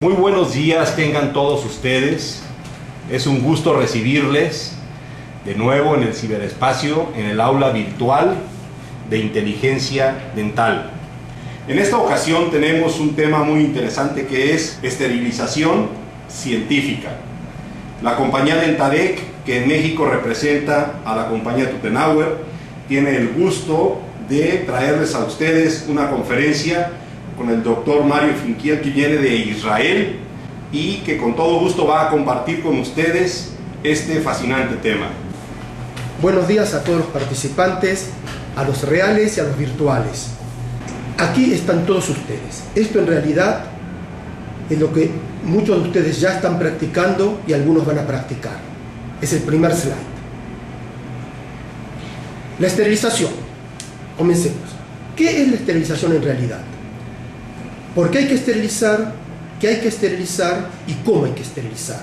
Muy buenos días tengan todos ustedes. Es un gusto recibirles de nuevo en el ciberespacio, en el aula virtual de inteligencia dental. En esta ocasión tenemos un tema muy interesante que es esterilización científica. La compañía Dentadec, que en México representa a la compañía Tuttenauer, tiene el gusto de traerles a ustedes una conferencia con el doctor Mario Finkiel, que viene de Israel y que con todo gusto va a compartir con ustedes este fascinante tema. Buenos días a todos los participantes, a los reales y a los virtuales. Aquí están todos ustedes. Esto en realidad es lo que muchos de ustedes ya están practicando y algunos van a practicar. Es el primer slide. La esterilización. Comencemos. ¿Qué es la esterilización en realidad? ¿Por qué hay que esterilizar? ¿Qué hay que esterilizar? ¿Y cómo hay que esterilizar?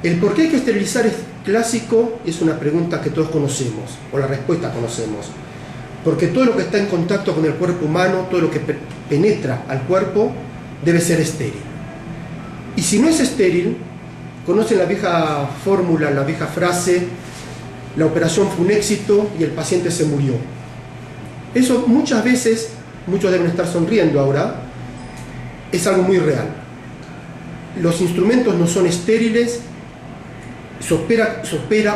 El por qué hay que esterilizar es clásico, es una pregunta que todos conocemos, o la respuesta conocemos. Porque todo lo que está en contacto con el cuerpo humano, todo lo que penetra al cuerpo, debe ser estéril. Y si no es estéril, conocen la vieja fórmula, la vieja frase, la operación fue un éxito y el paciente se murió. Eso muchas veces, muchos deben estar sonriendo ahora, es algo muy real. Los instrumentos no son estériles, se opera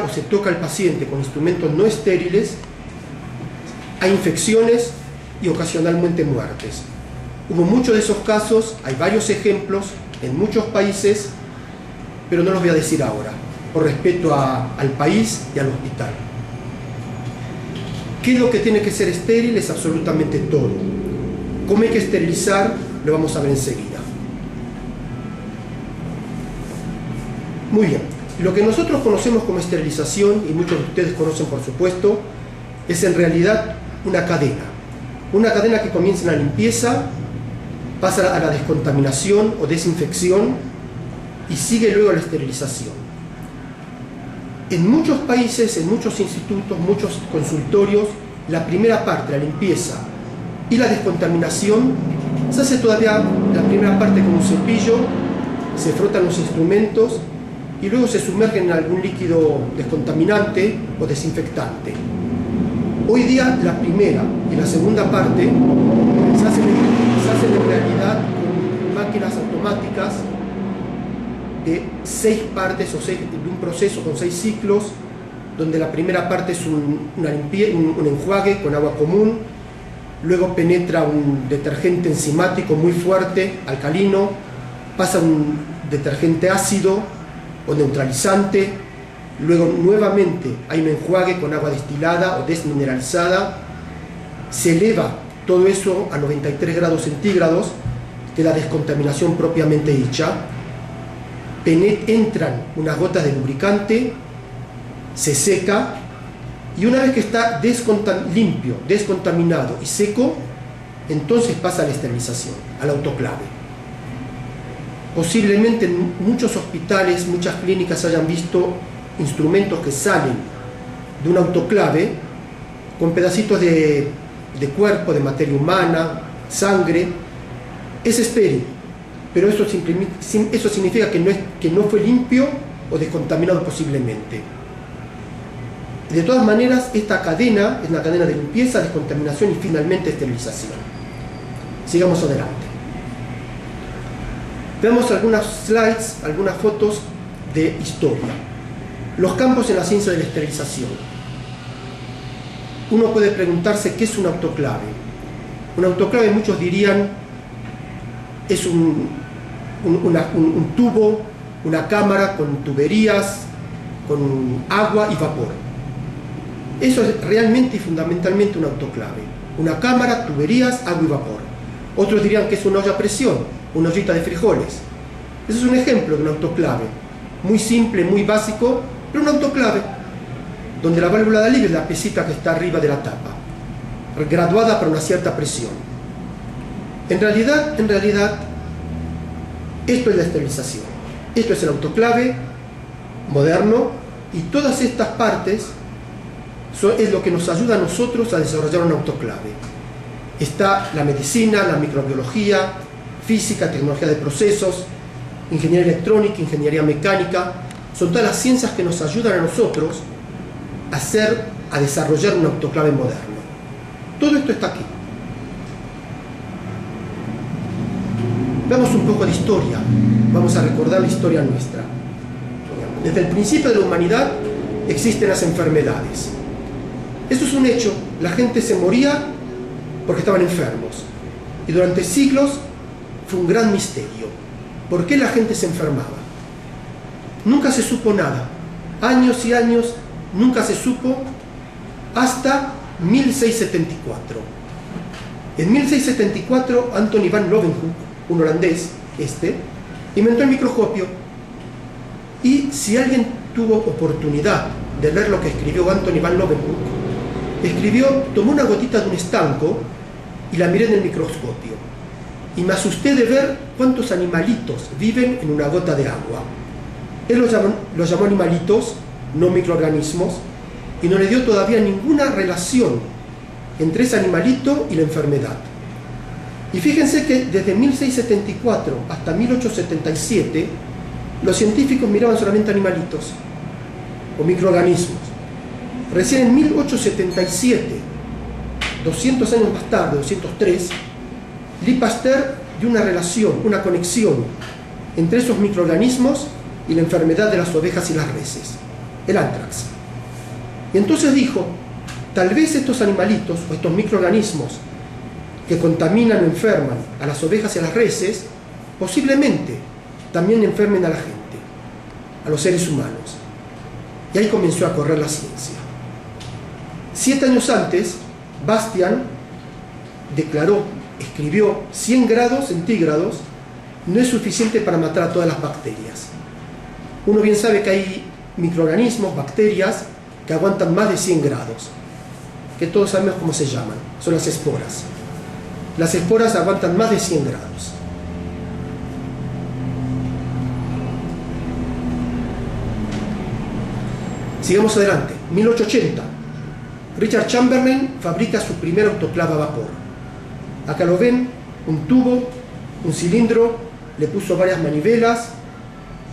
o se toca al paciente con instrumentos no estériles, hay infecciones y ocasionalmente muertes. Hubo muchos de esos casos, hay varios ejemplos en muchos países, pero no los voy a decir ahora, por respeto al país y al hospital. ¿Qué es lo que tiene que ser estéril? Es absolutamente todo. ¿Cómo hay que esterilizar? Lo vamos a ver enseguida. Muy bien. Lo que nosotros conocemos como esterilización, y muchos de ustedes conocen por supuesto, es en realidad una cadena. Una cadena que comienza en la limpieza, pasa a la descontaminación o desinfección y sigue luego a la esterilización. En muchos países, en muchos institutos, muchos consultorios, la primera parte, la limpieza y la descontaminación, se hace todavía la primera parte con un cepillo, se frotan los instrumentos y luego se sumergen en algún líquido descontaminante o desinfectante. Hoy día la primera y la segunda parte se hacen en realidad con máquinas automáticas de 6 partes de un proceso con 6 ciclos, donde la primera parte es un enjuague con agua común, luego penetra un detergente enzimático muy fuerte, alcalino, pasa un detergente ácido o neutralizante, luego nuevamente hay un enjuague con agua destilada o desmineralizada, se eleva todo eso a 93 grados centígrados, de la descontaminación propiamente dicha, entran unas gotas de lubricante, se seca y una vez que está limpio, descontaminado y seco, entonces pasa a la esterilización, al autoclave. Posiblemente en muchos hospitales, muchas clínicas hayan visto instrumentos que salen de un autoclave con pedacitos de cuerpo, de materia humana, sangre. Es estéril, pero eso significa que no fue limpio o descontaminado posiblemente. De todas maneras, esta cadena es una cadena de limpieza, descontaminación y finalmente esterilización. Sigamos adelante. Veamos algunas slides, algunas fotos de historia. Los campos en la ciencia de la esterilización. Uno puede preguntarse qué es un autoclave. Un autoclave, muchos dirían, es un tubo, una cámara con tuberías, con agua y vapor. Eso es realmente y fundamentalmente un autoclave. Una cámara, tuberías, agua y vapor. Otros dirían que es una olla a presión, una ollita de frijoles. Ese es un ejemplo de un autoclave. Muy simple, muy básico, pero un autoclave, donde la válvula de alivio es la piecita que está arriba de la tapa, graduada para una cierta presión. En realidad, esto es la esterilización. Esto es el autoclave moderno y todas estas partes es lo que nos ayuda a nosotros a desarrollar un autoclave. Está la medicina, la microbiología, física, tecnología de procesos, ingeniería electrónica, ingeniería mecánica. Son todas las ciencias que nos ayudan a nosotros a desarrollar un autoclave moderno. Todo esto está aquí. Veamos un poco de historia. Vamos a recordar la historia nuestra. Desde el principio de la humanidad existen las enfermedades. Esto es un hecho. La gente se moría porque estaban enfermos. Y durante siglos fue un gran misterio. ¿Por qué la gente se enfermaba? Nunca se supo nada. Años y años nunca se supo hasta 1674. En 1674 Anthony van Leeuwenhoek, un holandés, inventó el microscopio. Y si alguien tuvo oportunidad de leer lo que escribió Anthony van Leeuwenhoek, tomó una gotita de un estanco y la miré en el microscopio. Y me asusté de ver cuántos animalitos viven en una gota de agua. Él los llamó animalitos, no microorganismos, y no le dio todavía ninguna relación entre ese animalito y la enfermedad. Y fíjense que desde 1674 hasta 1877, los científicos miraban solamente animalitos o microorganismos. Recién en 1877, 200 años más tarde, 203, Louis Pasteur dio una relación, una conexión entre esos microorganismos y la enfermedad de las ovejas y las reses, el anthrax. Y entonces dijo, tal vez estos animalitos o estos microorganismos que contaminan o enferman a las ovejas y a las reses, posiblemente también enfermen a la gente, a los seres humanos. Y ahí comenzó a correr la ciencia. 7 años antes, Bastian escribió 100 grados centígrados no es suficiente para matar a todas las bacterias. Uno bien sabe que hay microorganismos, bacterias, que aguantan más de 100 grados, que todos sabemos cómo se llaman, son las esporas. Las esporas aguantan más de 100 grados. Sigamos adelante. 1880. Richard Chamberlain fabrica su primer autoclave a vapor. Acá lo ven, un tubo, un cilindro, le puso varias manivelas,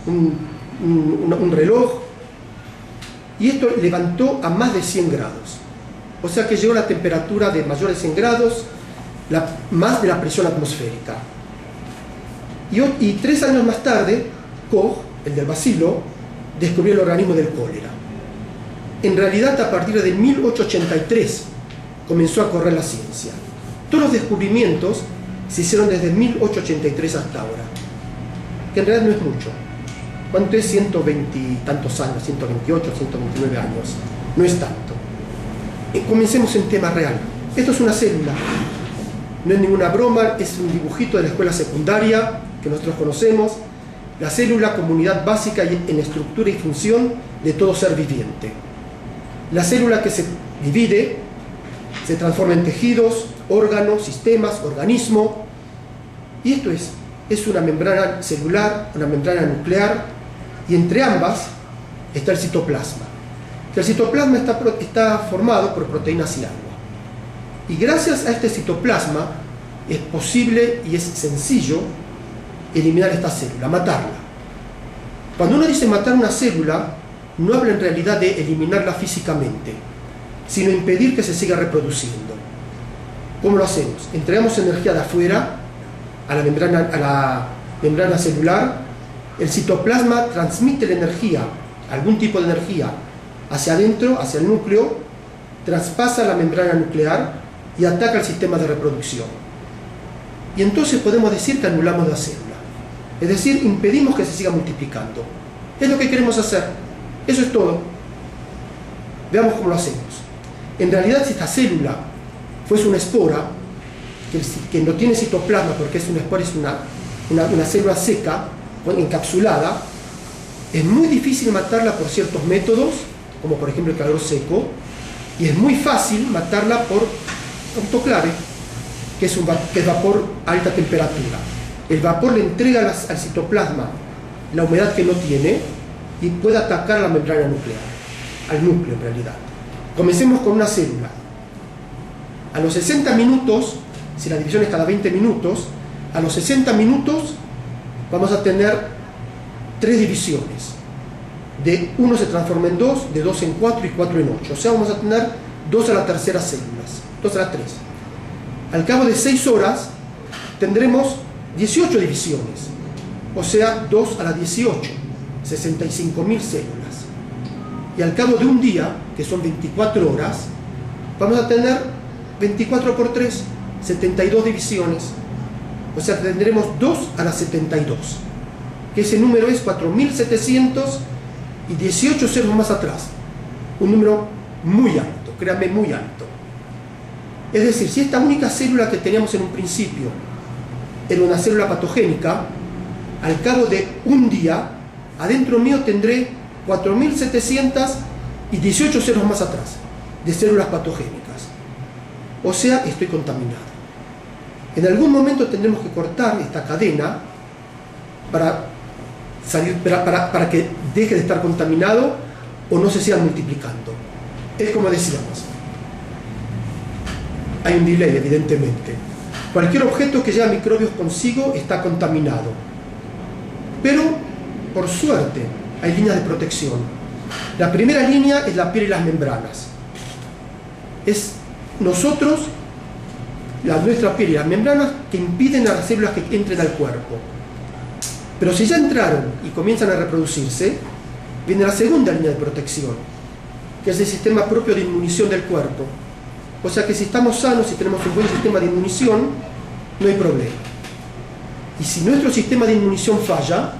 un reloj, y esto levantó a más de 100 grados. O sea que llegó a la temperatura de mayor de 100 grados, más de la presión atmosférica. Y 3 años más tarde, Koch, el del bacilo, descubrió el organismo del cólera. En realidad, a partir de 1883 comenzó a correr la ciencia. Todos los descubrimientos se hicieron desde 1883 hasta ahora, que en realidad no es mucho. ¿Cuánto es? 120 y tantos años, 128, 129 años. No es tanto. Comencemos en tema real. Esto es una célula. No es ninguna broma, es un dibujito de la escuela secundaria que nosotros conocemos. La célula como unidad básica en estructura y función de todo ser viviente. La célula que se divide se transforma en tejidos, órganos, sistemas, organismo. Y esto es una membrana celular, una membrana nuclear, y entre ambas está el citoplasma. El citoplasma está formado por proteínas y agua. Y gracias a este citoplasma es posible y es sencillo eliminar esta célula, matarla. Cuando uno dice matar una célula, no habla en realidad de eliminarla físicamente, sino impedir que se siga reproduciendo. ¿Cómo lo hacemos? Entregamos energía de afuera a la membrana celular, el citoplasma transmite la energía, algún tipo de energía, hacia adentro, hacia el núcleo, traspasa la membrana nuclear y ataca el sistema de reproducción. Y entonces podemos decir que anulamos la célula. Es decir, impedimos que se siga multiplicando. Es lo que queremos hacer. Eso es todo. Veamos cómo lo hacemos. En realidad, si esta célula fuese una espora, que no tiene citoplasma porque es una espora, es una célula seca, encapsulada, es muy difícil matarla por ciertos métodos, como por ejemplo el calor seco, y es muy fácil matarla por autoclave, que es vapor a alta temperatura. El vapor le entrega al citoplasma la humedad que no tiene y puede atacar a la membrana nuclear, al núcleo en realidad. Comencemos con una célula. A los 60 minutos, si la división es cada 20 minutos, a los 60 minutos vamos a tener 3 divisiones. De 1 se transforma en 2, de 2 en 4 y 4 en 8. O sea, vamos a tener 2 a la tercera células, 2 a la 3. Al cabo de 6 horas tendremos 18 divisiones, o sea, 2 a la 18, 65.000 células. Y al cabo de un día, que son 24 horas, vamos a tener 24 por 3, 72 divisiones. O sea, tendremos 2 a la 72, que ese número es 4.700 y 18 ceros más atrás. Un número muy alto, créanme, muy alto. Es decir, si esta única célula que teníamos en un principio era una célula patogénica, al cabo de un día, adentro mío tendré 4.700 y 18 ceros más atrás de células patogénicas. O sea, estoy contaminado. En algún momento tendremos que cortar esta cadena para que deje de estar contaminado o no se siga multiplicando. Es como decíamos, hay un delay, evidentemente. Cualquier objeto que lleva microbios consigo está contaminado. Pero, por suerte, hay líneas de protección. La primera línea es la piel y las membranas. Es nosotros, nuestra piel y las membranas, que impiden a las células que entren al cuerpo. Pero si ya entraron y comienzan a reproducirse, viene la segunda línea de protección, que es el sistema propio de inmunición del cuerpo. O sea que si estamos sanos y tenemos un buen sistema de inmunición, no hay problema. Y si nuestro sistema de inmunición falla,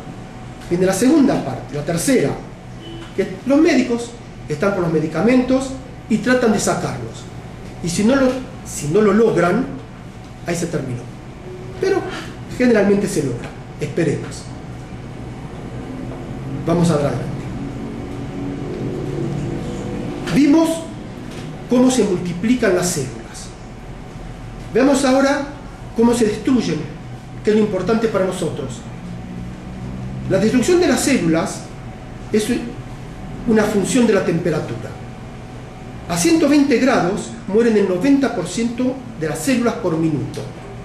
viene la segunda parte, la tercera, que los médicos están con los medicamentos y tratan de sacarlos. Y si no lo logran, ahí se terminó. Pero generalmente se logra. Esperemos. Vamos adelante. Vimos cómo se multiplican las células. Veamos ahora cómo se destruyen, que es lo importante para nosotros. La destrucción de las células es una función de la temperatura. A 120 grados mueren el 90% de las células por minuto,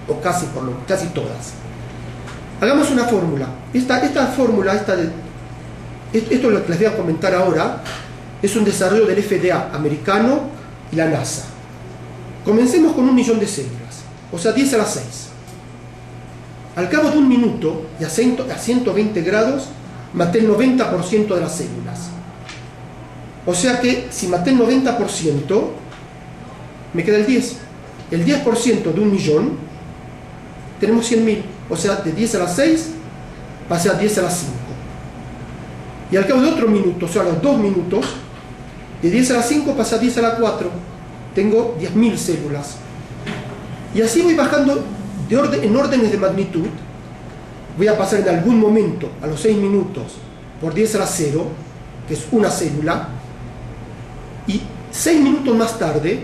o casi todas. Hagamos una fórmula. Esta fórmula, esto lo que les voy a comentar ahora, es un desarrollo del FDA americano y la NASA. Comencemos con 1 millón de células, o sea, 10 a la 6. Al cabo de un minuto y a 120 grados, maté el 90% de las células. O sea que si maté el 90%, me queda el 10. El 10% de 1 millón, tenemos 100.000. O sea, de 10 a la 6 pasé a 10 a la 5. Y al cabo de otro minuto, o sea, a los 2 minutos, de 10 a la 5 pasé a 10 a la 4. Tengo 10.000 células. Y así voy bajando en órdenes de magnitud. Voy a pasar en algún momento, a los 6 minutos, por 10 a la 0, que es una célula. Y 6 minutos más tarde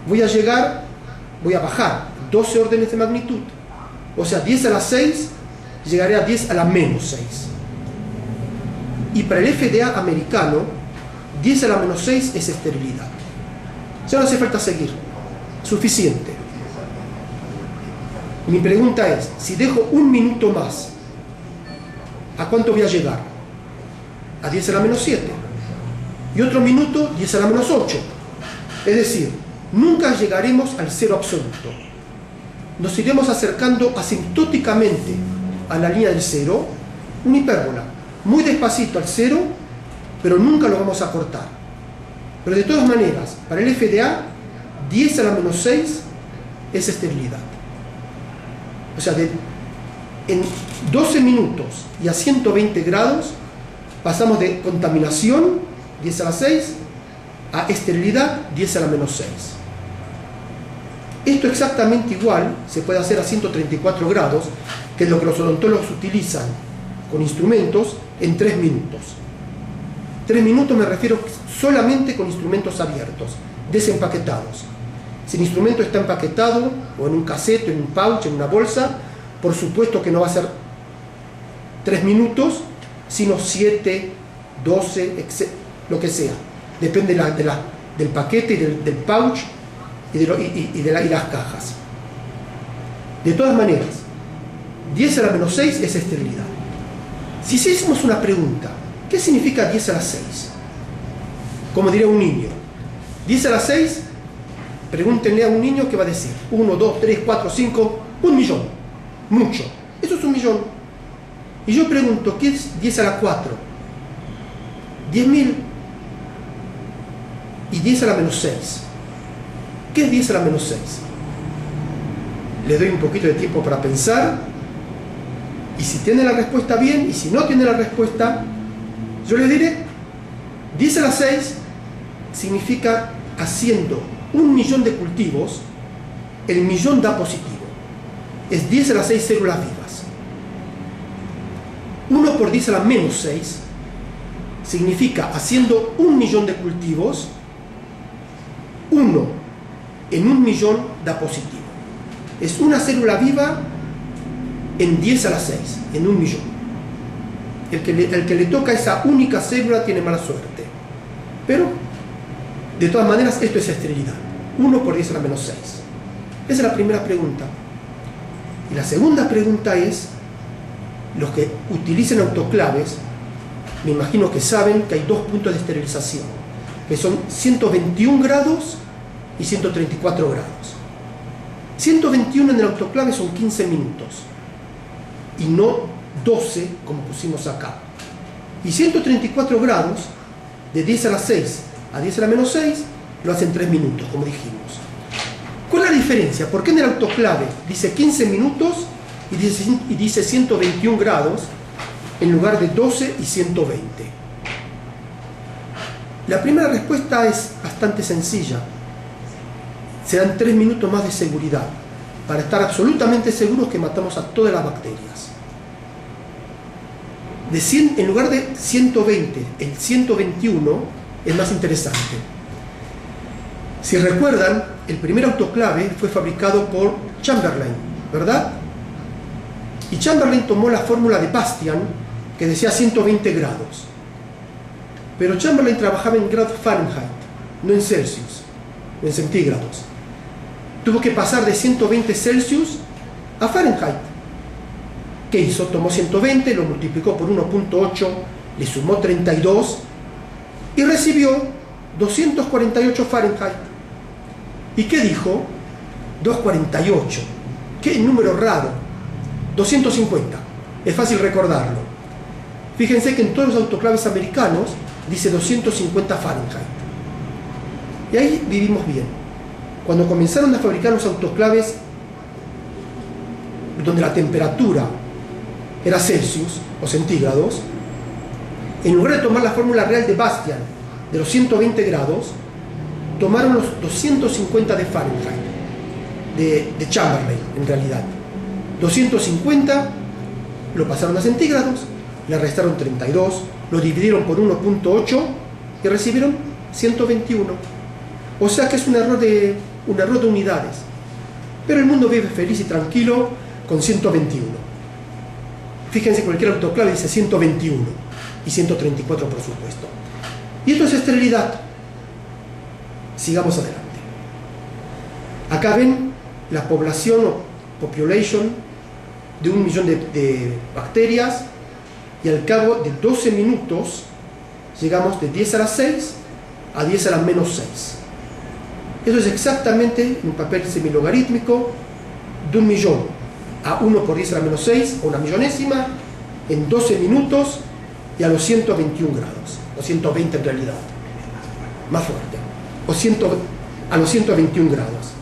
voy a bajar 12 órdenes de magnitud. O sea, 10 a la 6 llegaré a 10 a la menos 6. Y para el FDA americano, 10 a la menos 6 es esterilidad. Ya no hace falta seguir. Suficiente. Mi pregunta es, si dejo 1 minuto más, ¿a cuánto voy a llegar? A 10 a la menos 7. Y otro minuto, 10 a la menos 8. Es decir, nunca llegaremos al cero absoluto. Nos iremos acercando asintóticamente a la línea del cero, una hipérbola, muy despacito al cero, pero nunca lo vamos a cortar. Pero de todas maneras, para el FDA, 10 a la menos 6 es esterilidad. O sea, en 12 minutos y a 120 grados, pasamos de contaminación, 10 a la 6, a esterilidad, 10 a la menos 6. Esto exactamente igual se puede hacer a 134 grados, que es lo que los odontólogos utilizan con instrumentos, en 3 minutos. 3 minutos me refiero solamente con instrumentos abiertos, desempaquetados. Si el instrumento está empaquetado, o en un cassette, en un pouch, en una bolsa, por supuesto que no va a ser 3 minutos, sino 7, 12, lo que sea. Depende del paquete y del pouch y las cajas. De todas maneras, 10 a la menos 6 es esterilidad. Si hiciésemos una pregunta, ¿qué significa 10 a la 6? Como diría un niño, 10 a la 6, pregúntenle a un niño qué va a decir. 1, 2, 3, 4, 5, 1 millón. Mucho. Eso es 1 millón. Y yo pregunto, ¿qué es 10 a la 4? 10.000. Y 10 a la menos 6. ¿Qué es 10 a la menos 6? Le doy un poquito de tiempo para pensar. Y si tiene la respuesta bien, y si no tiene la respuesta, yo le diré, 10 a la 6 significa haciendo 1 millón de cultivos, el millón da positivo. Es 10 a la 6 células vivas. 1 por 10 a la menos 6 significa haciendo 1 millón de cultivos, 1 en 1 millón da positivo. Es una célula viva en 10 a la 6, en 1 millón. El que le toca esa única célula tiene mala suerte. Pero, de todas maneras, esto es esterilidad. 1 por 10 a la menos 6. Esa es la primera pregunta. Y la segunda pregunta es, los que utilicen autoclaves, me imagino que saben que hay 2 puntos de esterilización, que son 121 grados y 134 grados. 121 en el autoclave son 15 minutos y no 12 como pusimos acá. Y 134 grados, de 10 a la 6 a 10 a la menos 6, lo hacen 3 minutos, como dijimos. ¿Cuál es la diferencia? ¿Por qué en el autoclave dice 15 minutos y dice 121 grados en lugar de 12 y 120? La primera respuesta es bastante sencilla. Se dan 3 minutos más de seguridad para estar absolutamente seguros que matamos a todas las bacterias. En lugar de 120, el 121 es más interesante. Si recuerdan, el primer autoclave fue fabricado por Chamberlain, ¿verdad? Y Chamberlain tomó la fórmula de Bastian, que decía 120 grados. Pero Chamberlain trabajaba en grados Fahrenheit, no en Celsius, o en centígrados. Tuvo que pasar de 120 Celsius a Fahrenheit. ¿Qué hizo? Tomó 120, lo multiplicó por 1.8, le sumó 32 y recibió 248 Fahrenheit. ¿Y qué dijo? 248. ¿Qué número raro? 250. Es fácil recordarlo. Fíjense que en todos los autoclaves americanos dice 250 Fahrenheit. Y ahí vivimos bien. Cuando comenzaron a fabricar los autoclaves donde la temperatura era Celsius o centígrados, en lugar de tomar la fórmula real de Bastian de los 120 grados, tomaron los 250 de Fahrenheit, de Chamberlain en realidad. 250 lo pasaron a centígrados, le restaron 32, lo dividieron por 1.8 y recibieron 121. O sea que es un error de unidades. Pero el mundo vive feliz y tranquilo con 121. Fíjense, cualquier autoclave dice 121 y 134 por supuesto. Y esto es esterilidad. Sigamos adelante. Acá ven la población o population de 1 millón de bacterias, y al cabo de 12 minutos llegamos de 10 a la 6 a 10 a la menos 6. Eso es exactamente un papel semilogarítmico de 1 millón a 1 por 10 a la menos 6, o una millonésima, en 12 minutos y a los 121 grados, o 120 en realidad, más fuerte, a los 121 grados.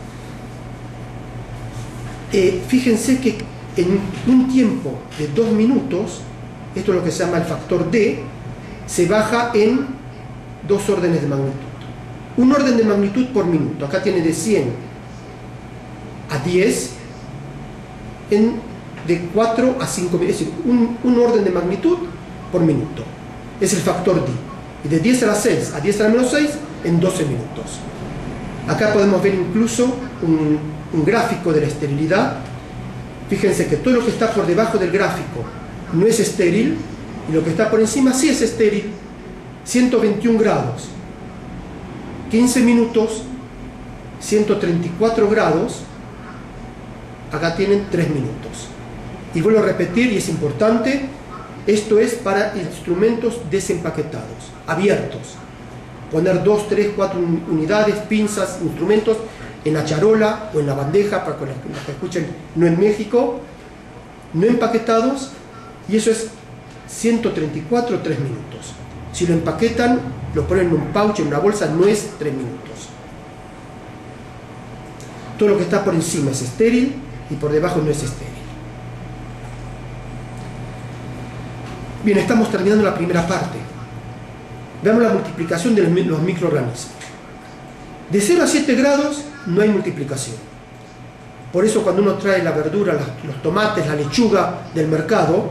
Fíjense que en un tiempo de 2 minutos, esto es lo que se llama el factor D, se baja en 2 órdenes de magnitud. Un orden de magnitud por minuto. Acá tiene de 100 a 10, de 4 a 5, es decir, un orden de magnitud por minuto. Es el factor D. Y de 10 a la 6 a 10 a la menos 6 en 12 minutos. Acá podemos ver incluso un gráfico de la esterilidad. Fíjense que todo lo que está por debajo del gráfico no es estéril, y lo que está por encima sí es estéril. 121 grados, 15 minutos, 134 grados, acá tienen 3 minutos. Y vuelvo a repetir, y es importante, esto es para instrumentos desempaquetados, abiertos. Poner 2, 3, 4 unidades, pinzas, instrumentos en la charola o en la bandeja, para los que escuchen, no en México, no empaquetados, y eso es 134 3 minutos. Si lo empaquetan, lo ponen en un pouch, en una bolsa, no es 3 minutos. Todo lo que está por encima es estéril y por debajo no es estéril. Bien, estamos terminando la primera parte. Veamos la multiplicación de los microorganismos. De 0 a 7 grados no hay multiplicación. Por eso cuando uno trae la verdura, los tomates, la lechuga del mercado,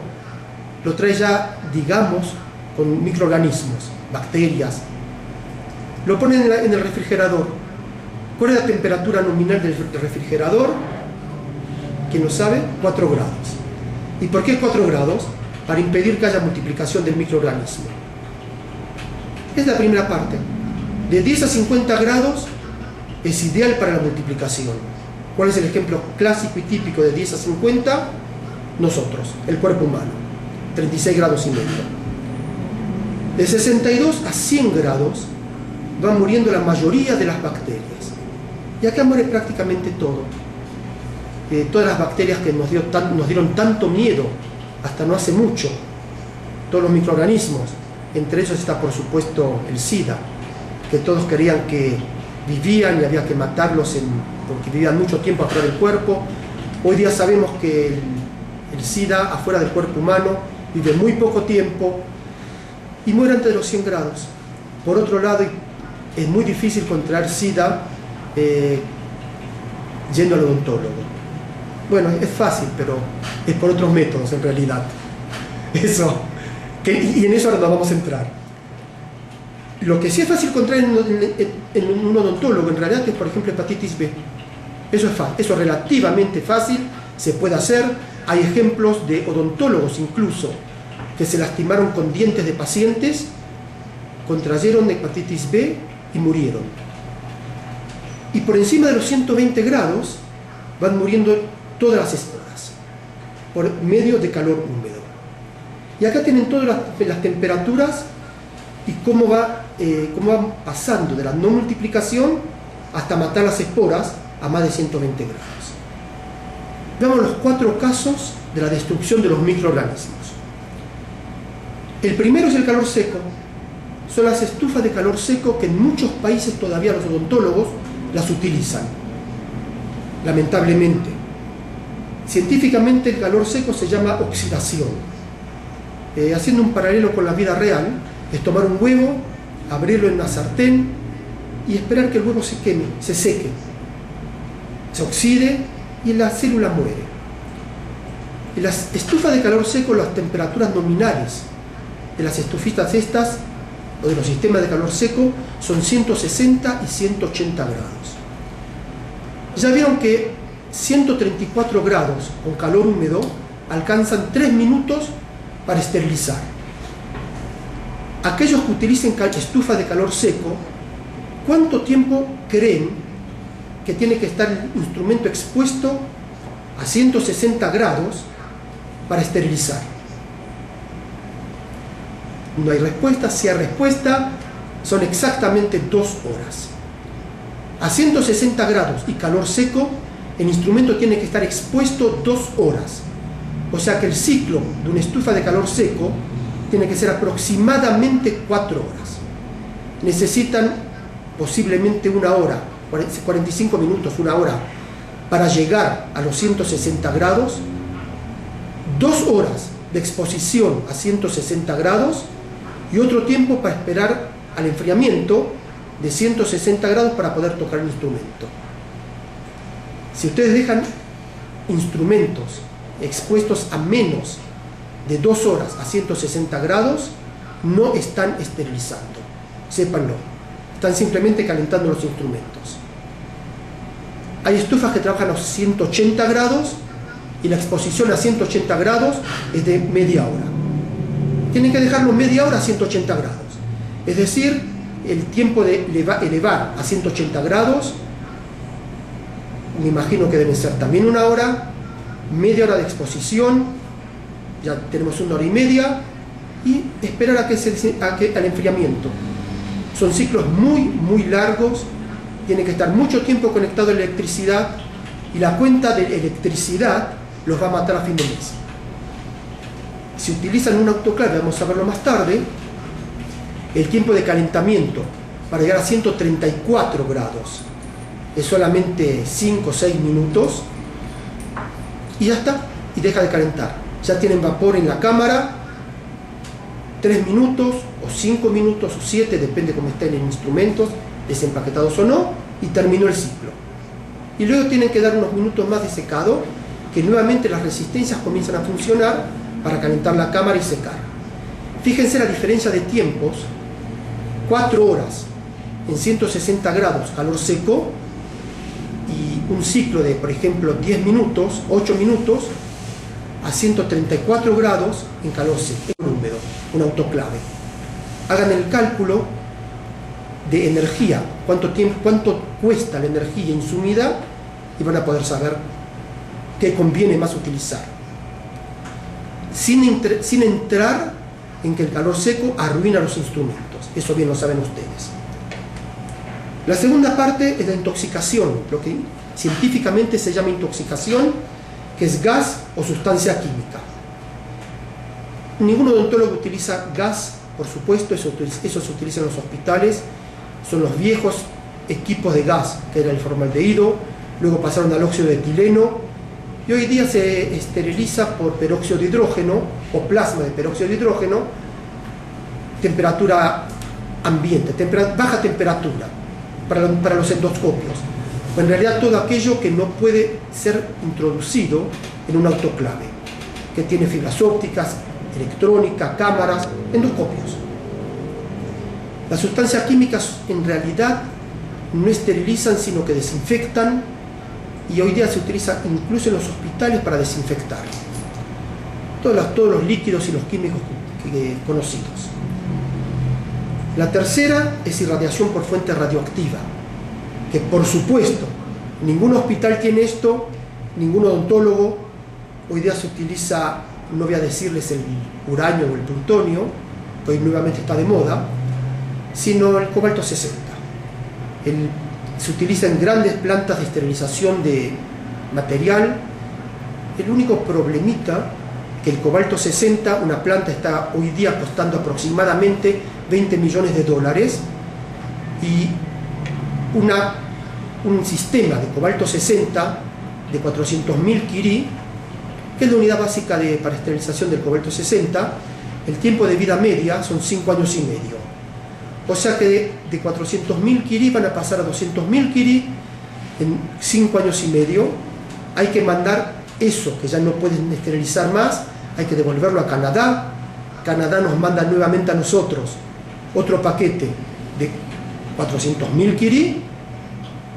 lo trae ya, digamos, con microorganismos, bacterias. Lo ponen en el refrigerador. ¿Cuál es la temperatura nominal del refrigerador? ¿Quién lo sabe? 4 grados. ¿Y por qué 4 grados? Para impedir que haya multiplicación del microorganismo. Es la primera parte. De 10 a 50 grados es ideal para la multiplicación. ¿Cuál es el ejemplo clásico y típico de 10 a 50? Nosotros, el cuerpo humano, 36 grados y medio. De 62 a 100 grados van muriendo la mayoría de las bacterias. Y acá muere prácticamente todo. Todas las bacterias que nos dieron tanto miedo hasta no hace mucho, todos los microorganismos, entre ellos está por supuesto el SIDA, que todos querían que vivían y había que matarlos porque vivían mucho tiempo afuera del cuerpo. Hoy día sabemos que el SIDA afuera del cuerpo humano vive muy poco tiempo y muere antes de los 100 grados. Por otro lado, es muy difícil contraer SIDA yendo al odontólogo. Bueno, es fácil, pero es por otros métodos en realidad. Y en eso ahora no vamos a entrar. Lo que sí es fácil contraer en un odontólogo en realidad es, por ejemplo, hepatitis B. Eso es fácil, eso es relativamente fácil, se puede hacer. Hay ejemplos de odontólogos incluso que se lastimaron con dientes de pacientes, contrayeron hepatitis B y murieron. Y por encima de los 120 grados van muriendo todas las esporas por medio de calor húmedo. Y acá tienen todas las temperaturas y cómo van pasando de la no multiplicación hasta matar las esporas a más de 120 grados. Veamos los 4 casos de la destrucción de los microorganismos. El primero es el calor seco. Son las estufas de calor seco que en muchos países todavía los odontólogos las utilizan, lamentablemente. Científicamente el calor seco se llama oxidación. Haciendo un paralelo con la vida real, es tomar un huevo, abrirlo en una sartén y esperar que el huevo se queme, se seque, se oxide y la célula muere. En las estufas de calor seco, las temperaturas nominales de las estufitas estas o de los sistemas de calor seco son 160 y 180 grados. Ya vieron que 134 grados con calor húmedo alcanzan 3 minutos para esterilizar. Aquellos que utilicen estufas de calor seco, ¿cuánto tiempo creen que tiene que estar el instrumento expuesto a 160 grados para esterilizar? No hay respuesta. Si hay respuesta, son exactamente 2 horas. A 160 grados y calor seco, el instrumento tiene que estar expuesto 2 horas. O sea que el ciclo de una estufa de calor seco tiene que ser aproximadamente 4 horas. Necesitan posiblemente 1 hora, 45 minutos, 1 hora, para llegar a los 160 grados, 2 horas de exposición a 160 grados y otro tiempo para esperar al enfriamiento de 160 grados para poder tocar el instrumento. Si ustedes dejan instrumentos expuestos a menos de 2 horas a 160 grados, no están esterilizando, sépanlo, están simplemente calentando los instrumentos. Hay estufas que trabajan a los 180 grados y la exposición a 180 grados es de media hora. Tienen que dejarlo media hora a 180 grados, es decir, el tiempo de elevar a 180 grados, me imagino que deben ser también 1 hora, media hora de exposición, ya tenemos 1 hora y media, y esperar al enfriamiento. Son ciclos muy largos, tiene que estar mucho tiempo conectado a la electricidad, y la cuenta de electricidad los va a matar a fin de mes. Si utilizan un autoclave, vamos a verlo más tarde, el tiempo de calentamiento para llegar a 134 grados es solamente 5 o 6 minutos, y ya está, y deja de calentar. Ya tienen vapor en la cámara, 3 minutos, o 5 minutos, o 7, depende cómo estén en instrumentos, desempaquetados o no, y terminó el ciclo. Y luego tienen que dar unos minutos más de secado, que nuevamente las resistencias comienzan a funcionar para calentar la cámara y secar. Fíjense la diferencia de tiempos: 4 horas en 160 grados, calor seco, y un ciclo de, por ejemplo, 10 minutos, 8 minutos, a 134 grados en calor seco, húmedo, un autoclave. Hagan el cálculo de energía, cuánto cuesta la energía insumida, y van a poder saber qué conviene más utilizar. Sin entrar en que el calor seco arruina los instrumentos, eso bien lo saben ustedes. La segunda parte es la intoxicación, lo que científicamente se llama intoxicación, que es gas o sustancia química. Ningún odontólogo utiliza gas, por supuesto, eso se utiliza en los hospitales, son los viejos equipos de gas, que era el formaldehído, luego pasaron al óxido de etileno, y hoy día se esteriliza por peróxido de hidrógeno o plasma de peróxido de hidrógeno, temperatura ambiente, baja temperatura para los endoscopios. En realidad todo aquello que no puede ser introducido en un autoclave, que tiene fibras ópticas, electrónica, cámaras, endoscopios. Las sustancias químicas en realidad no esterilizan, sino que desinfectan, y hoy día se utiliza incluso en los hospitales para desinfectar todos los líquidos y los químicos conocidos. La tercera es irradiación por fuente radioactiva, que por supuesto ningún hospital tiene esto, ningún odontólogo. Hoy día se utiliza, no voy a decirles el uranio o el plutonio, que hoy nuevamente está de moda, sino el cobalto 60. Se utiliza en grandes plantas de esterilización de material. El único problemita que el cobalto 60, una planta está hoy día costando aproximadamente $20 millones, y un sistema de cobalto 60 de 400.000 curie, que es la unidad básica para esterilización del cobalto 60, el tiempo de vida media son 5 años y medio. O sea que de 400.000 curie van a pasar a 200.000 curie en 5 años y medio. Hay que mandar eso, que ya no pueden esterilizar más, hay que devolverlo a Canadá. Canadá nos manda nuevamente a nosotros otro paquete de 400.000 curie.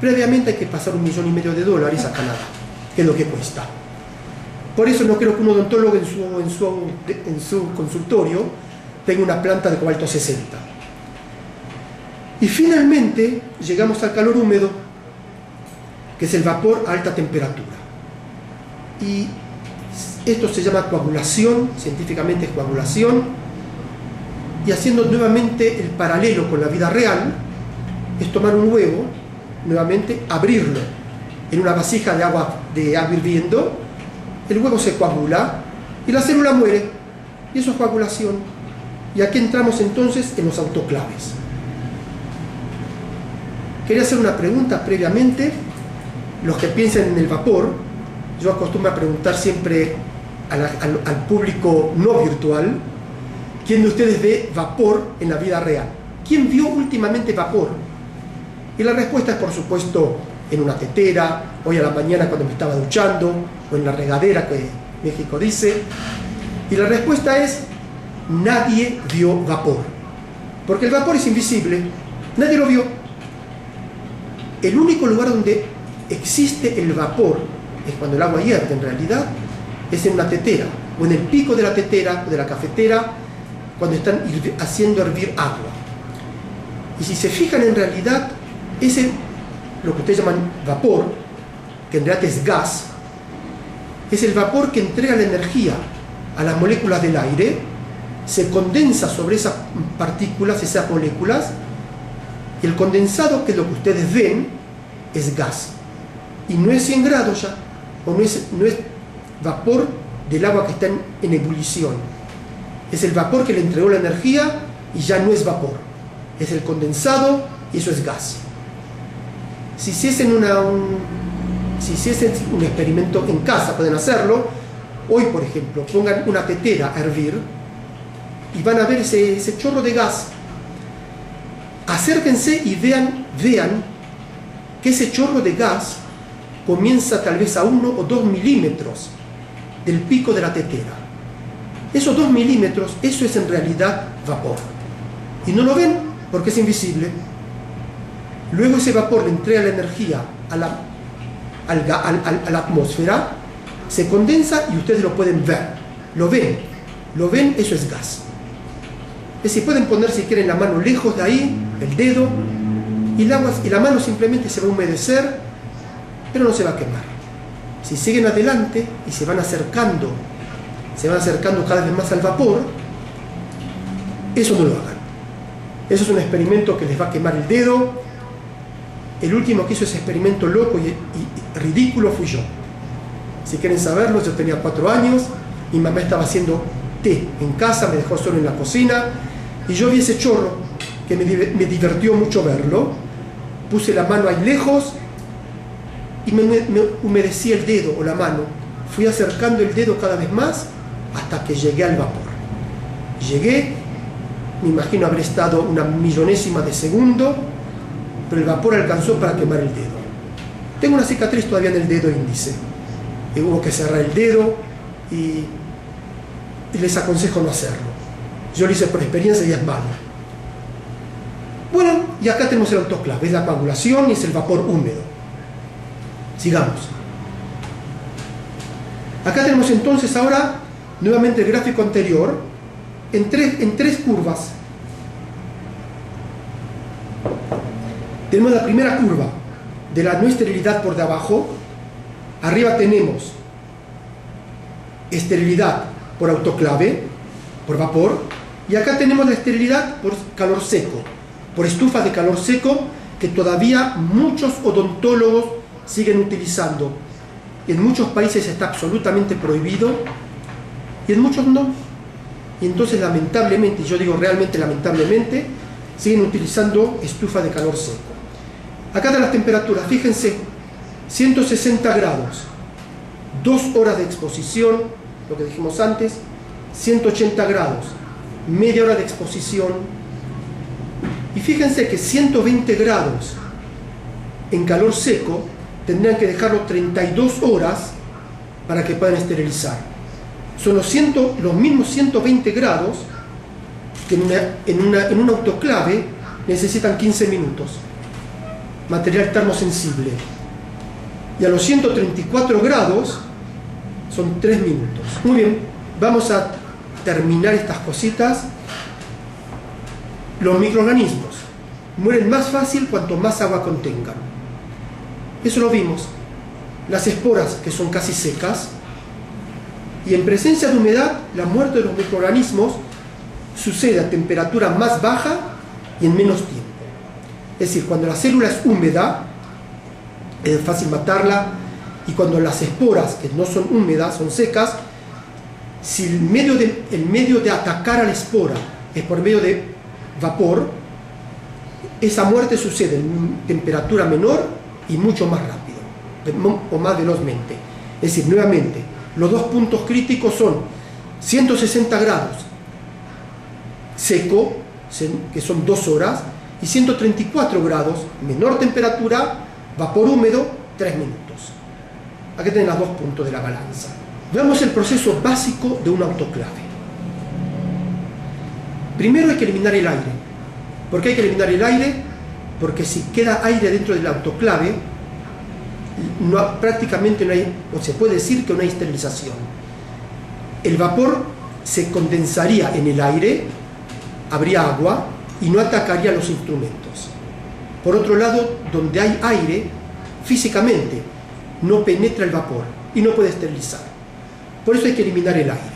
Previamente hay que pasar $1,5 millones a Canadá, que es lo que cuesta. Por eso no creo que un odontólogo en su consultorio tenga una planta de cobalto 60. Y finalmente llegamos al calor húmedo, que es el vapor a alta temperatura. Y esto se llama coagulación, científicamente es coagulación. Y haciendo nuevamente el paralelo con la vida real, es tomar un huevo, nuevamente abrirlo en una vasija de agua hirviendo, el huevo se coagula y la célula muere, y eso es coagulación. Y aquí entramos entonces en los autoclaves. Quería hacer una pregunta previamente. Los que piensan en el vapor, yo acostumbro a preguntar siempre al público no virtual: ¿quién de ustedes ve vapor en la vida real? ¿Quién vio últimamente vapor? Y la respuesta es, por supuesto, en una tetera, hoy a la mañana cuando me estaba duchando, o en la regadera, que México dice. Y la respuesta es: nadie vio vapor, porque el vapor es invisible, nadie lo vio. El único lugar donde existe el vapor es cuando el agua hierve, en realidad, es en una tetera, o en el pico de la tetera o de la cafetera, cuando están haciendo hervir agua. Y si se fijan, en realidad, lo que ustedes llaman vapor, que en realidad es gas, es el vapor que entrega la energía a las moléculas del aire, se condensa sobre esas partículas, esas moléculas, y el condensado, que es lo que ustedes ven, es gas. Y no es 100 grados ya, o no es vapor del agua que está en ebullición. Es el vapor que le entregó la energía y ya no es vapor. Es el condensado y eso es gas. Si hiciesen un experimento en casa, pueden hacerlo. Hoy, por ejemplo, pongan una tetera a hervir y van a ver ese chorro de gas. Acérquense y vean que ese chorro de gas comienza tal vez a 1 o 2 milímetros del pico de la tetera. Esos 2 milímetros, eso es en realidad vapor. Y no lo ven porque es invisible. Luego ese vapor le entrega la energía a la atmósfera, se condensa y ustedes lo pueden ver. Lo ven, eso es gas. Es decir, pueden poner si quieren la mano lejos de ahí, el dedo, y la mano simplemente se va a humedecer, pero no se va a quemar. Si siguen adelante y se van acercando cada vez más al vapor, eso no lo hagan. Eso es un experimento que les va a quemar el dedo. El último que hizo ese experimento loco y ridículo fui yo. Si quieren saberlo, yo tenía 4 años, mi mamá estaba haciendo té en casa, me dejó solo en la cocina, y yo vi ese chorro, que me divirtió mucho verlo. Puse la mano ahí lejos y me humedecí el dedo o la mano. Fui acercando el dedo cada vez más hasta que llegué al vapor. Llegué, me imagino haber estado una millonésima de segundo, pero el vapor alcanzó para quemar el dedo. Tengo una cicatriz todavía en el dedo índice. Y hubo que cerrar el dedo y les aconsejo no hacerlo. Yo lo hice por experiencia y es malo. Bueno, y acá tenemos el autoclave, es la coagulación y es el vapor húmedo. Sigamos. Acá tenemos entonces ahora nuevamente el gráfico anterior en tres curvas. Tenemos la primera curva de la no esterilidad por de abajo. Arriba tenemos esterilidad por autoclave, por vapor, y acá tenemos la esterilidad por calor seco, por estufas de calor seco que todavía muchos odontólogos siguen utilizando. En muchos países está absolutamente prohibido y en muchos no. Y entonces lamentablemente, yo digo realmente lamentablemente, siguen utilizando estufas de calor seco. Acá están las temperaturas, fíjense, 160 grados, 2 horas de exposición, lo que dijimos antes, 180 grados, media hora de exposición, y fíjense que 120 grados en calor seco tendrían que dejarlo 32 horas para que puedan esterilizar. Son los mismos 120 grados que en un autoclave necesitan 15 minutos. Material termosensible. Y a los 134 grados son 3 minutos. Muy bien, vamos a terminar estas cositas. Los microorganismos mueren más fácil cuanto más agua contengan. Eso lo vimos. Las esporas, que son casi secas, y en presencia de humedad, la muerte de los microorganismos sucede a temperatura más baja y en menos tiempo. Es decir, cuando la célula es húmeda, es fácil matarla, y cuando las esporas, que no son húmedas, son secas, si el medio de atacar a la espora es por medio de vapor, esa muerte sucede en temperatura menor y mucho más rápido, o más velozmente. Es decir, nuevamente, los dos puntos críticos son 160 grados seco, que son 2 horas, y 134 grados, menor temperatura, vapor húmedo, 3 minutos. Aquí tienen los dos puntos de la balanza. Veamos el proceso básico de un autoclave. Primero hay que eliminar el aire. ¿Por qué hay que eliminar el aire? Porque si queda aire dentro del autoclave, prácticamente no hay, o se puede decir que no hay esterilización. El vapor se condensaría en el aire, habría agua y no atacaría los instrumentos. Por otro lado, donde hay aire, físicamente no penetra el vapor y no puede esterilizar. Por eso hay que eliminar el aire.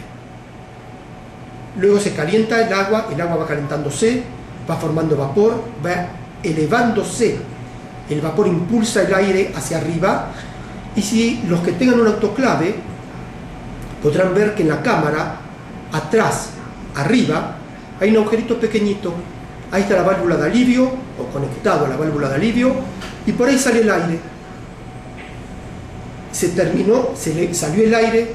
Luego se calienta el agua va calentándose, va formando vapor, va elevándose. El vapor impulsa el aire hacia arriba. Y si los que tengan un autoclave podrán ver que en la cámara, atrás, arriba, hay un agujerito pequeñito. Ahí está la válvula de alivio, o conectado a la válvula de alivio, y por ahí sale el aire. Se terminó, salió el aire,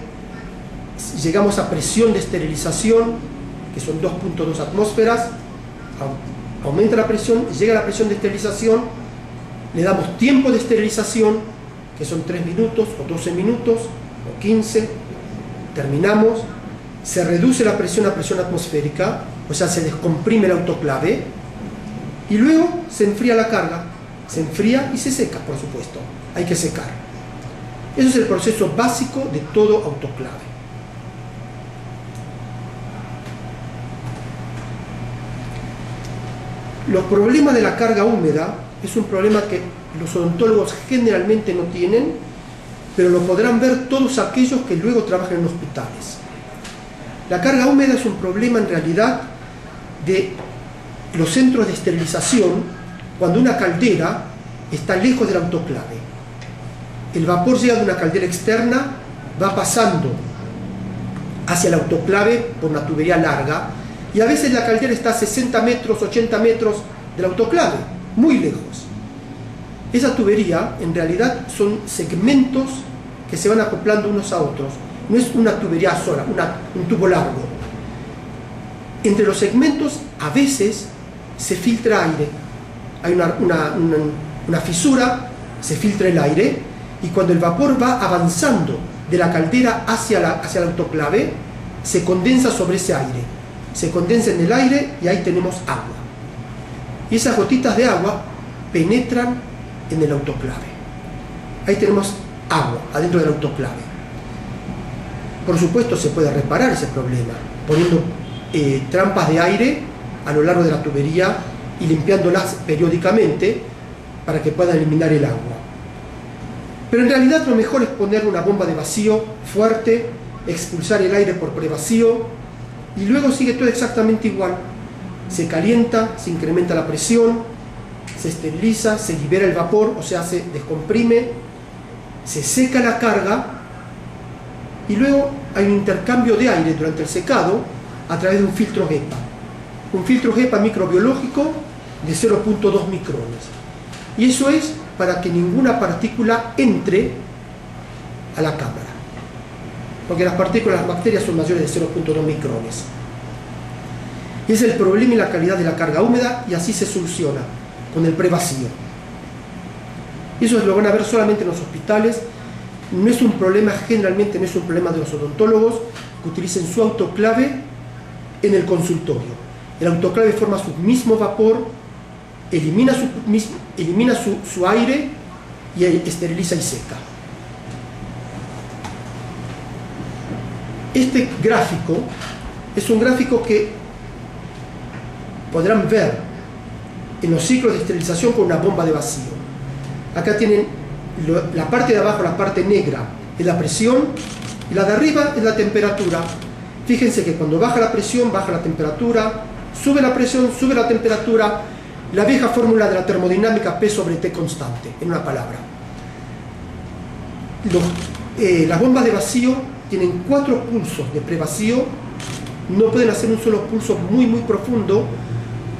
llegamos a presión de esterilización, que son 2.2 atmósferas, aumenta la presión, llega la presión de esterilización, le damos tiempo de esterilización, que son 3 minutos, o 12 minutos, o 15, terminamos, se reduce la presión a presión atmosférica, o sea, se descomprime el autoclave, y luego se enfría la carga, se enfría y se seca, por supuesto, hay que secar. Eso es el proceso básico de todo autoclave. Los problemas de la carga húmeda es un problema que los odontólogos generalmente no tienen, pero lo podrán ver todos aquellos que luego trabajan en hospitales. La carga húmeda es un problema en realidad de los centros de esterilización cuando una caldera está lejos del autoclave. El vapor llega de una caldera externa, va pasando hacia el autoclave por una tubería larga, y a veces la caldera está a 60 metros, 80 metros del autoclave, muy lejos. Esa tubería en realidad son segmentos que se van acoplando unos a otros, no es una tubería sola, un tubo largo. Entre los segmentos a veces se filtra aire, hay una fisura, se filtra el aire, y cuando el vapor va avanzando de la caldera hacia el autoclave, se condensa sobre ese aire, se condensa en el aire y ahí tenemos agua. Y esas gotitas de agua penetran en el autoclave. Ahí tenemos agua adentro del autoclave. Por supuesto se puede reparar ese problema poniendo trampas de aire a lo largo de la tubería y limpiándolas periódicamente para que puedan eliminar el agua. Pero en realidad lo mejor es poner una bomba de vacío fuerte, expulsar el aire por prevacío, y luego sigue todo exactamente igual. Se calienta, se incrementa la presión, se esteriliza, se libera el vapor, o sea, se descomprime, se seca la carga, y luego hay un intercambio de aire durante el secado a través de un filtro HEPA. Un filtro HEPA microbiológico de 0.2 micrones. Y eso es para que ninguna partícula entre a la cámara, porque las partículas, las bacterias son mayores de 0.2 micrones. Y ese es el problema y la calidad de la carga húmeda, y así se soluciona con el prevacío. Y eso lo van a ver solamente en los hospitales. No es un problema, generalmente no es un problema de los odontólogos que utilicen su autoclave en el consultorio. El autoclave forma su mismo vapor, elimina su aire y esteriliza y seca. Este gráfico es un gráfico que podrán ver en los ciclos de esterilización con una bomba de vacío. Acá tienen la parte de abajo, la parte negra, es la presión, y la de arriba es la temperatura. Fíjense que cuando baja la presión, baja la temperatura, sube la presión, sube la temperatura, la vieja fórmula de la termodinámica P sobre T constante, en una palabra. Las bombas de vacío tienen 4 pulsos de prevacío, no pueden hacer un solo pulso muy profundo,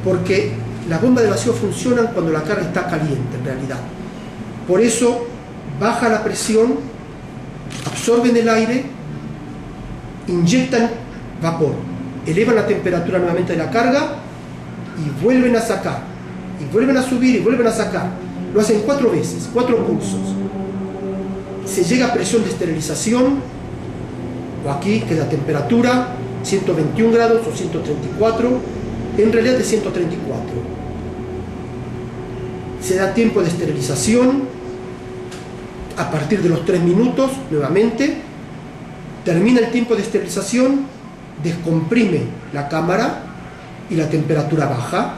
porque las bombas de vacío funcionan cuando la carga está caliente en realidad. Por eso baja la presión, absorben el aire, inyectan vapor, elevan la temperatura nuevamente de la carga y vuelven a sacar, y vuelven a subir y vuelven a sacar. Lo hacen 4 veces, 4 pulsos. Se llega a presión de esterilización, o aquí, que es la temperatura, 121 grados o 134, en realidad es 134. Se da tiempo de esterilización a partir de los 3 minutos, nuevamente. Termina el tiempo de esterilización, descomprime la cámara y la temperatura baja.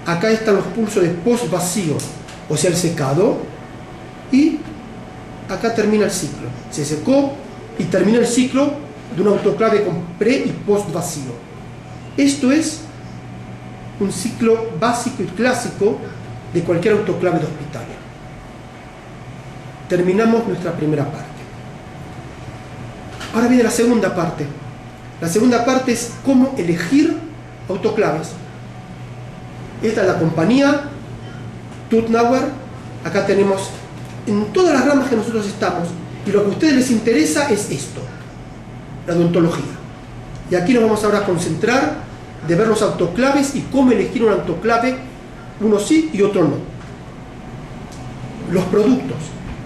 Acá están los pulsos de post vacío, o sea, el secado, y acá termina el ciclo. Se secó, y termina el ciclo de un autoclave con pre y post vacío. Esto es un ciclo básico y clásico de cualquier autoclave de hospital. Terminamos nuestra primera parte. Ahora viene la segunda parte. La segunda parte es cómo elegir autoclaves. Esta es la compañía Tutnauer. Acá tenemos en todas las ramas que nosotros estamos, y lo que a ustedes les interesa es esto, la odontología. Y aquí nos vamos ahora a concentrar de ver los autoclaves y cómo elegir un autoclave, uno sí y otro no. Los productos,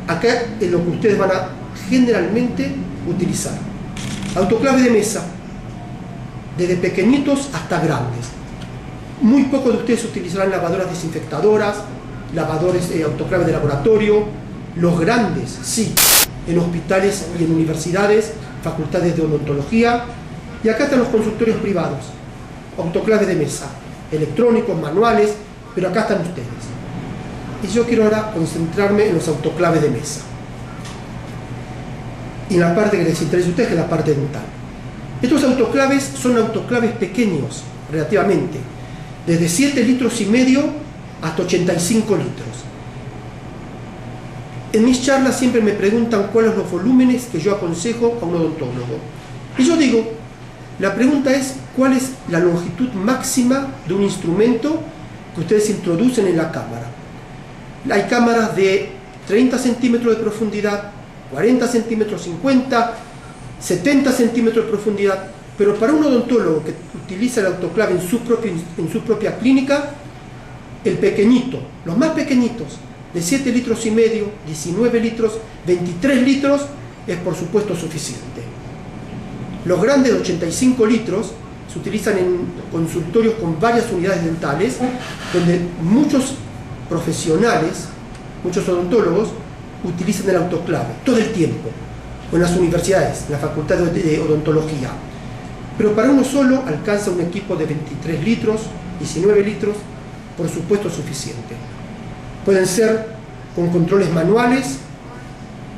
acá es lo que ustedes van a generalmente utilizar. Autoclaves de mesa, desde pequeñitos hasta grandes. Muy pocos de ustedes utilizarán lavadoras desinfectadoras, lavadores, autoclaves de laboratorio. Los grandes, sí, en hospitales y en universidades, facultades de odontología. Y acá están los consultorios privados, autoclaves de mesa, electrónicos, manuales, pero acá están ustedes. Y yo quiero ahora concentrarme en los autoclaves de mesa. Y en la parte que les interesa a ustedes, que es la parte dental. Estos autoclaves son autoclaves pequeños, relativamente, desde 7,5 litros hasta 85 litros. En mis charlas siempre me preguntan cuáles son los volúmenes que yo aconsejo a un odontólogo. Y yo digo, la pregunta es cuál es la longitud máxima de un instrumento que ustedes introducen en la cámara. Hay cámaras de 30 centímetros de profundidad, 40 centímetros, 50, 70 centímetros de profundidad, pero para un odontólogo que utiliza el autoclave en su propia clínica, el pequeñito, los más pequeñitos, de 7,5 litros, 19 litros, 23 litros, es por supuesto suficiente. Los grandes de 85 litros se utilizan en consultorios con varias unidades dentales, donde muchos profesionales, muchos odontólogos, utilizan el autoclave todo el tiempo, o en las universidades, en la facultad de odontología. Pero para uno solo alcanza un equipo de 23 litros, 19 litros, por supuesto suficiente. Pueden ser con controles manuales,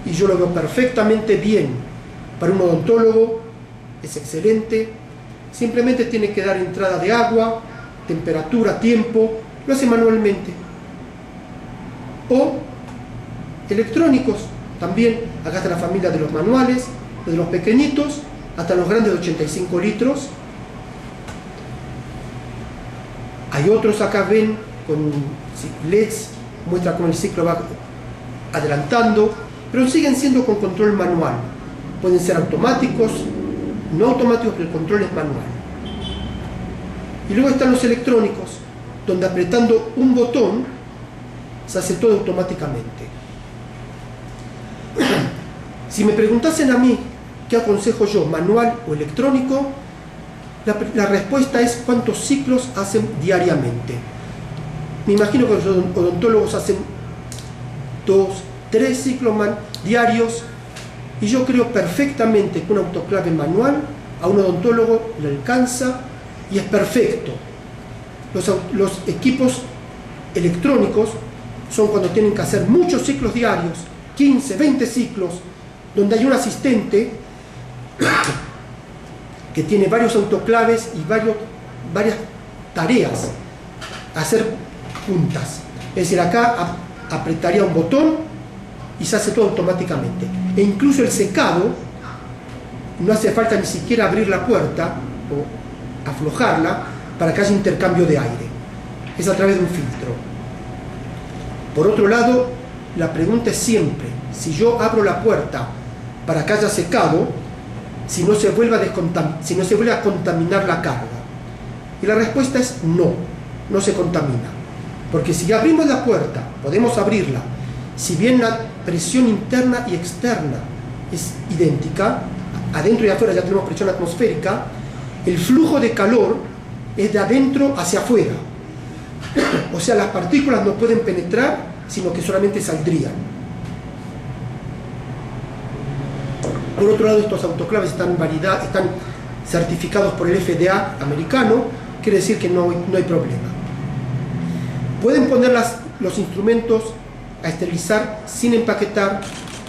y yo lo veo perfectamente bien. Para un odontólogo es excelente, simplemente tiene que dar entrada de agua, temperatura, tiempo, lo hace manualmente. O electrónicos, también, acá está la familia de los manuales, desde los pequeñitos hasta los grandes de 85 litros. Hay otros acá, ven, con LEDs, muestra cómo el ciclo va adelantando, pero siguen siendo con control manual. Pueden ser automáticos, no automáticos, pero el control es manual. Y luego están los electrónicos, donde apretando un botón se hace todo automáticamente. Si me preguntasen a mí qué aconsejo yo, manual o electrónico, la respuesta es cuántos ciclos hacen diariamente. Me imagino que los odontólogos hacen 2, 3 ciclos diarios, y yo creo perfectamente que un autoclave manual a un odontólogo le alcanza y es perfecto. Los equipos electrónicos son cuando tienen que hacer muchos ciclos diarios, 15, 20 ciclos, donde hay un asistente que tiene varios autoclaves y varias tareas a hacer juntas. Es decir, acá apretaría un botón y se hace todo automáticamente. E incluso el secado, no hace falta ni siquiera abrir la puerta o aflojarla para que haya intercambio de aire. Es a través de un filtro. Por otro lado, la pregunta es siempre, si yo abro la puerta para que haya secado, si no se vuelve a contaminar la carga. Y la respuesta es no, no se contamina. Porque si abrimos la puerta, podemos abrirla, si bien la presión interna y externa es idéntica, adentro y afuera ya tenemos presión atmosférica, el flujo de calor es de adentro hacia afuera. O sea, las partículas no pueden penetrar, sino que solamente saldrían. Por otro lado, estos autoclaves están certificados por el FDA americano, quiere decir que no hay problema. Pueden poner los instrumentos a esterilizar sin empaquetar,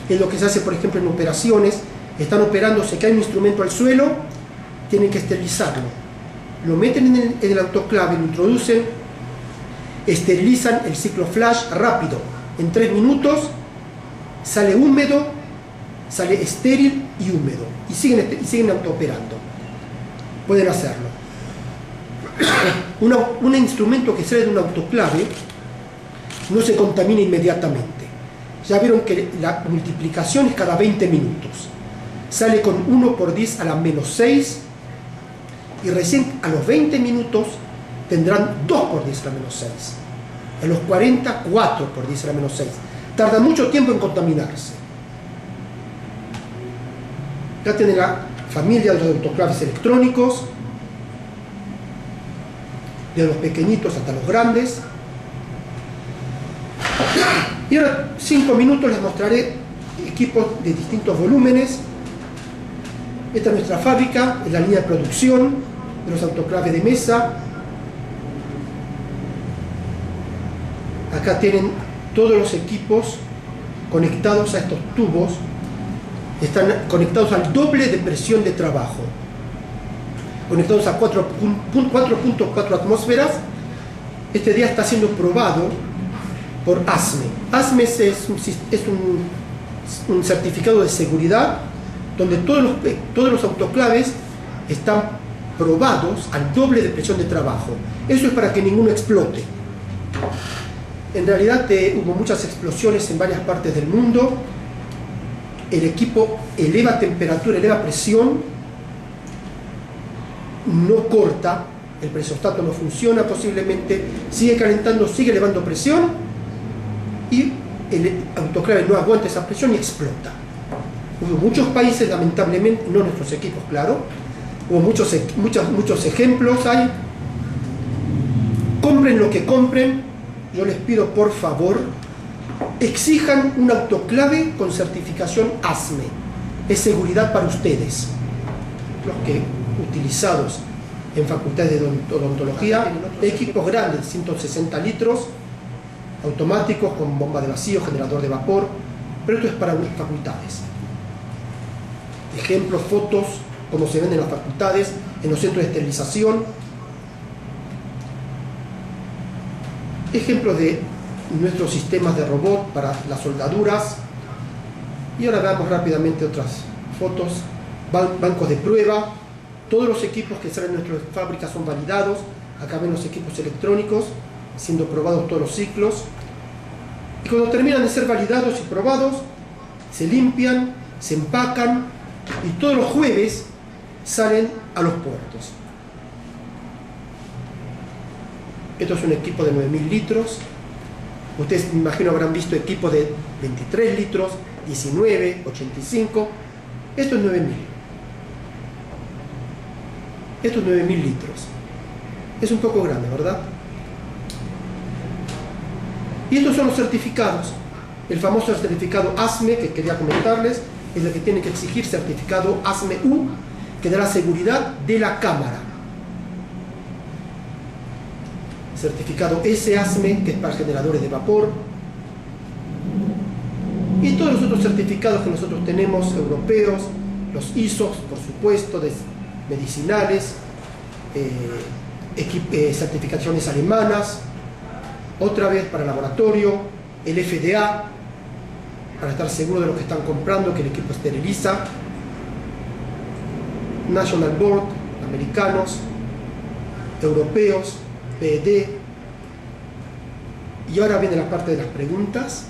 es lo que se hace, por ejemplo, en operaciones, están operando, se cae un instrumento al suelo, tienen que esterilizarlo. Lo meten en el autoclave, lo introducen, esterilizan el ciclo flash rápido. En 3 minutos sale húmedo, sale estéril y húmedo. Y siguen autooperando. Pueden hacerlo. Un instrumento que sale de un autoclave no se contamina inmediatamente. Ya vieron que la multiplicación es cada 20 minutos. Sale con 1 por 10 a la menos 6 y recién a los 20 minutos tendrán 2 por 10 a la menos 6. A los 40, 4 por 10 a la menos 6. Tarda mucho tiempo en contaminarse. Ya tienen la familia de los autoclaves electrónicos, de los pequeñitos hasta los grandes. Y ahora 5 minutos les mostraré equipos de distintos volúmenes. Esta es nuestra fábrica, es la línea de producción de los autoclaves de mesa. Acá tienen todos los equipos conectados a estos tubos. Están conectados al doble de presión de trabajo. Conectados a 4.4 atmósferas. Este día está siendo probado por ASME. ASME es un certificado de seguridad donde todos los autoclaves están probados al doble de presión de trabajo. Eso es para que ninguno explote. En realidad hubo muchas explosiones en varias partes del mundo. El equipo eleva temperatura, eleva presión, no corta, el presostato no funciona posiblemente, sigue calentando, sigue elevando presión y el autoclave no aguanta esa presión y explota. Hubo muchos países, lamentablemente, no nuestros equipos, claro, hubo muchos ejemplos hay. Compren lo que compren, yo les pido por favor, exijan un autoclave con certificación ASME. Es seguridad para ustedes. Los que utilizados en facultades de odontología, equipos grandes, 160 litros, automáticos con bomba de vacío, generador de vapor, pero esto es para facultades. Ejemplos, fotos, como se ven en las facultades, en los centros de esterilización. Ejemplos de nuestros sistemas de robot para las soldaduras. Y ahora veamos rápidamente otras fotos. Bancos de prueba. Todos los equipos que salen de nuestras fábricas son validados. Acá ven los equipos electrónicos siendo probados todos los ciclos. Y cuando terminan de ser validados y probados, se limpian, se empacan y todos los jueves salen a los puertos. Esto es un equipo de 9.000 litros. Ustedes, me imagino, habrán visto equipos de 23 litros, 19, 85. Esto es 9.000. Esto es 9.000 litros. Es un poco grande, ¿verdad? Y estos son los certificados. El famoso certificado ASME, que quería comentarles, es el que tiene que exigir certificado ASME-U, que da la seguridad de la cámara. Certificado S-ASME, que es para generadores de vapor. Y todos los otros certificados que nosotros tenemos, europeos, los ISOs, por supuesto, de medicinales, certificaciones alemanas, otra vez para laboratorio, el FDA, para estar seguro de lo que están comprando, que el equipo esteriliza, National Board, americanos, europeos, PED. Y ahora viene la parte de las preguntas.